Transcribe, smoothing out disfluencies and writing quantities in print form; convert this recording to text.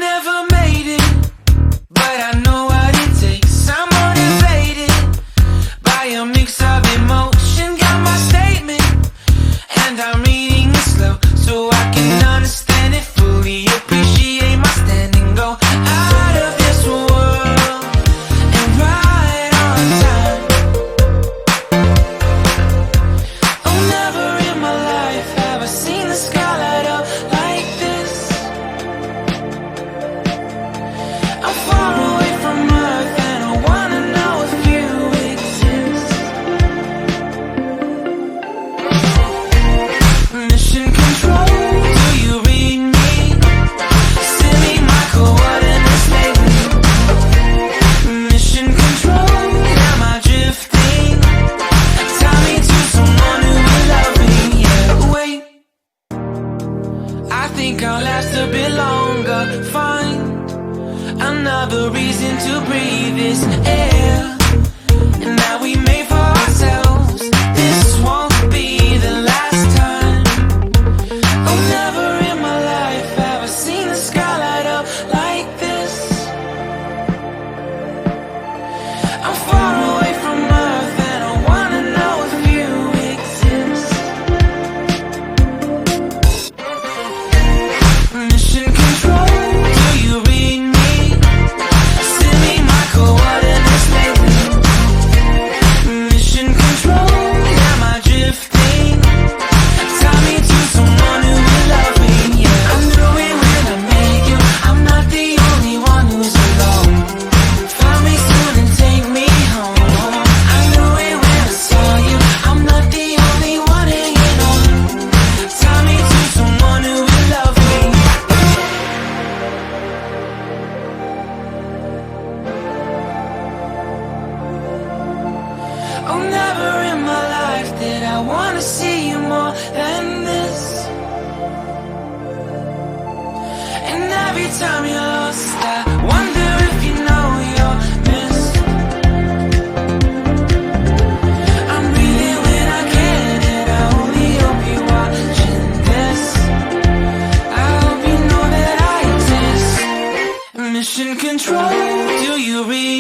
never made it, but I know what it takes. I'm motivated by a mix of emotion. Got my statement, and I'm reading it slow so I can understand it fully. Appreciate my standing, go out of this world and right on time. Oh, never in my life have I seen the sky light up like this. I'm far away from Earth and I wanna know if you exist. Mission control, do you read me? Send me my coordinates lately. Mission control, am I drifting? Tie me to someone who will love me. Yeah, wait, I think I'll last a bit longer. Find another reason to breathe this air, and that we made for ourselves. This won't be the last time. Oh, never in my life have I seen the sky light up like this. I'm far away from Earth and I wanna know if you exist. Mission control, do you read me? Send me my coordinates lately. Mission control, am I drifting? Tie me to someone who will love me. Yeah, I knew it when I met you. I'm not the only one who's alone. Find me soon and take me home. I knew it when I saw you. I'm not the only one hanging on. Tie me to someone who will love me. Oh, never in my life did I wanna see you more than this. And every time you're lost, I wonder if you know you're missed. I'm breathing when I can, and I only hope you're watching this. I hope you know that I exist. Mission control, do you read